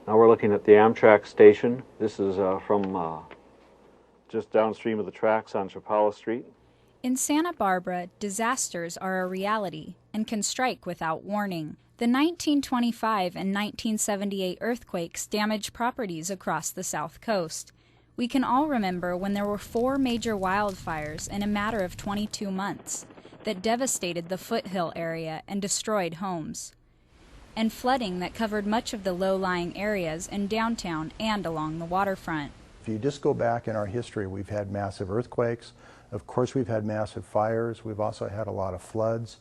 Now we're looking at the Amtrak station. This is from just downstream of the tracks on Chapala Street. In Santa Barbara, disasters are a reality and can strike without warning. The 1925 and 1978 earthquakes damaged properties across the South Coast. We can all remember when there were 4 major wildfires in a matter of 22 months that devastated the foothill area and destroyed homes, and flooding that covered much of the low-lying areas in downtown and along the waterfront. If you just go back in our history, we've had massive earthquakes. Of course, we've had massive fires. We've also had a lot of floods.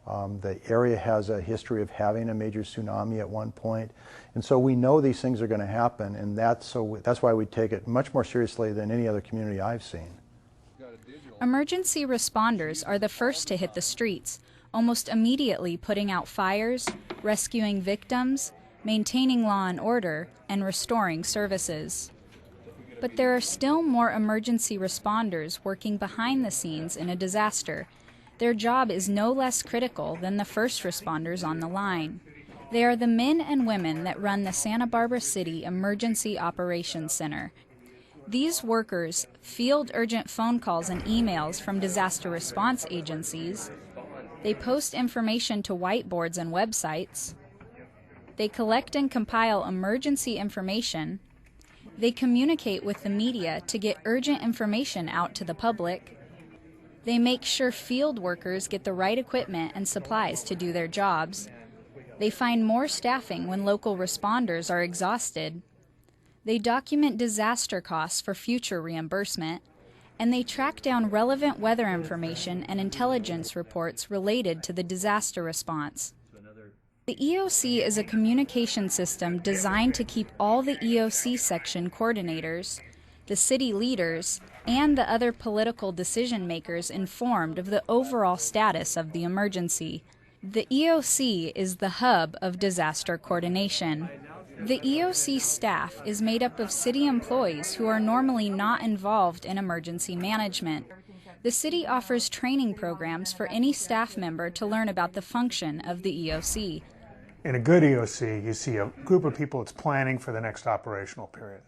The area has a history of having a major tsunami at one point. And so we know these things are going to happen, and that's why we take it much more seriously than any other community I've seen. Emergency responders are the first to hit the streets, almost immediately putting out fires, rescuing victims, maintaining law and order, and restoring services. But there are still more emergency responders working behind the scenes in a disaster. Their job is no less critical than the first responders on the line. They are the men and women that run the Santa Barbara City Emergency Operations Center. These workers field urgent phone calls and emails from disaster response agencies. They post information to whiteboards and websites. They collect and compile emergency information. They communicate with the media to get urgent information out to the public. They make sure field workers get the right equipment and supplies to do their jobs. They find more staffing when local responders are exhausted. They document disaster costs for future reimbursement. And they track down relevant weather information and intelligence reports related to the disaster response. The EOC is a communication system designed to keep all the EOC section coordinators, the city leaders, and the other political decision makers informed of the overall status of the emergency. The EOC is the hub of disaster coordination. The EOC staff is made up of city employees who are normally not involved in emergency management. The city offers training programs for any staff member to learn about the function of the EOC. In a good EOC, you see a group of people that's planning for the next operational period.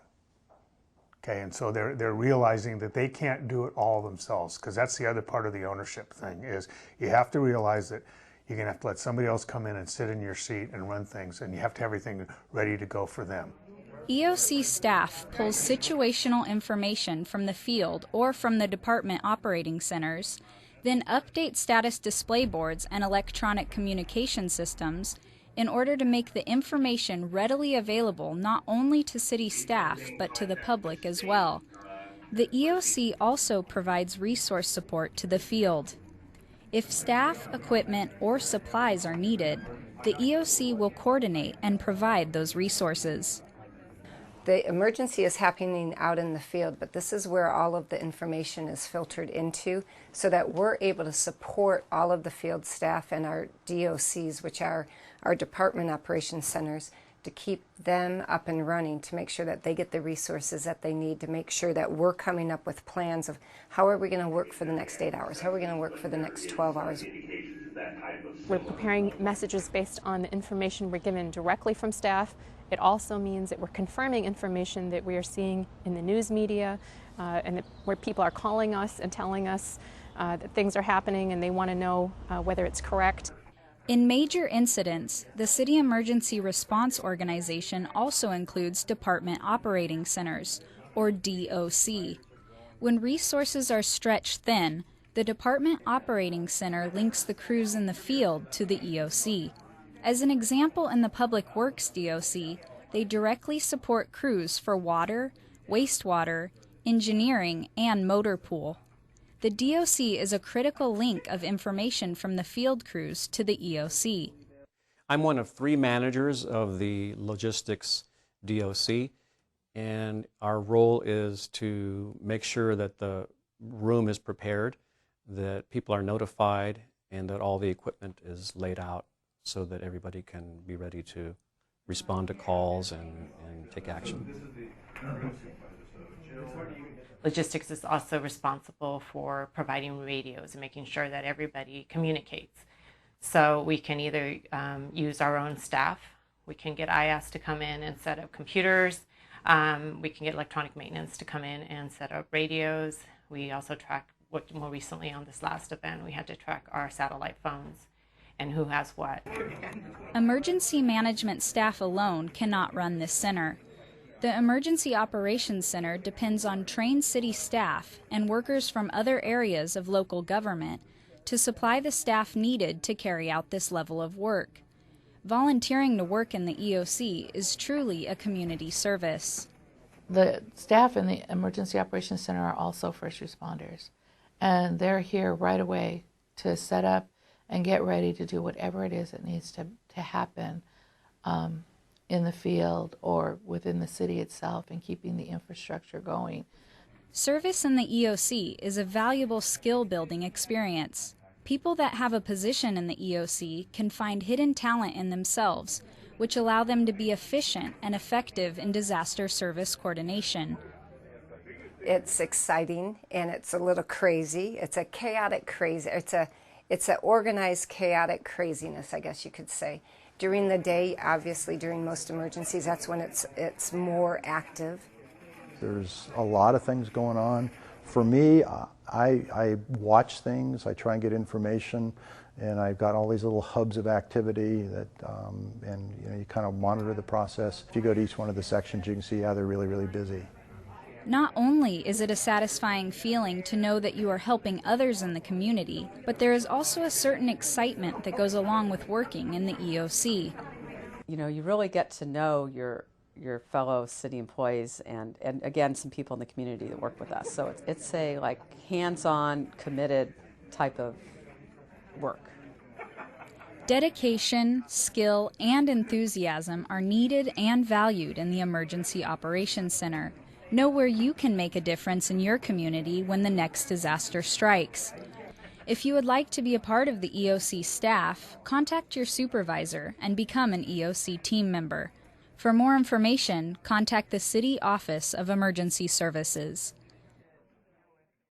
Okay, and so they're realizing that they can't do it all themselves, because that's the other part of the ownership thing, is you have to realize that you're going to have to let somebody else come in and sit in your seat and run things, and you have to have everything ready to go for them. EOC staff pulls situational information from the field or from the department operating centers, then updates status display boards and electronic communication systems in order to make the information readily available not only to city staff but to the public as well. The EOC also provides resource support to the field. If staff, equipment, or supplies are needed, the EOC will coordinate and provide those resources. The emergency is happening out in the field, but this is where all of the information is filtered into so that we're able to support all of the field staff and our DOCs, which are our department operations centers, to keep them up and running, to make sure that they get the resources that they need, to make sure that we're coming up with plans of how are we going to work for the next 8 hours, how are we going to work for the next 12 hours. We're preparing messages based on the information we're given directly from staff. It also means that we're confirming information that we are seeing in the news media and where people are calling us and telling us that things are happening and they want to know whether it's correct. In major incidents, the City Emergency Response Organization also includes Department Operating Centers, or DOC. When resources are stretched thin, the Department Operating Center links the crews in the field to the EOC. As an example, in the Public Works DOC, they directly support crews for water, wastewater, engineering, and motor pool. The DOC is a critical link of information from the field crews to the EOC. I'm one of 3 managers of the logistics DOC, and our role is to make sure that the room is prepared, that people are notified, and that all the equipment is laid out so that everybody can be ready to respond to calls and take action. Logistics is also responsible for providing radios and making sure that everybody communicates. So we can either use our own staff We can get IS to come in and set up computers. We can get electronic maintenance to come in and set up radios. We also track, what more recently on this last event, we had to track our satellite phones and who has what. Emergency management staff alone cannot run this center. The Emergency Operations Center depends on trained city staff and workers from other areas of local government to supply the staff needed to carry out this level of work. Volunteering to work in the EOC is truly a community service. The staff in the Emergency Operations Center are also first responders, and they're here right away to set up and get ready to do whatever it is that needs to happen in the field or within the city itself and keeping the infrastructure going. Service in the EOC is a valuable skill-building experience. People that have a position in the EOC can find hidden talent in themselves, which allow them to be efficient and effective in disaster service coordination. It's exciting and it's a little crazy. It's a chaotic crazy. It's an organized chaotic craziness, I guess you could say. During the day, obviously during most emergencies, that's when it's more active. There's a lot of things going on. For me, I watch things, I try and get information, and I've got all these little hubs of activity that, and you kind of monitor the process. If you go to each one of the sections, you can see, yeah, they're really, really busy. Not only is it a satisfying feeling to know that you are helping others in the community, but there is also a certain excitement that goes along with working in the EOC. You know, you really get to know your fellow city employees and again, some people in the community that work with us. So it's a like hands-on, committed type of work. Dedication, skill, and enthusiasm are needed and valued in the Emergency Operations Center. Know where you can make a difference in your community when the next disaster strikes. If you would like to be a part of the EOC staff, contact your supervisor and become an EOC team member. For more information, contact the City Office of Emergency Services.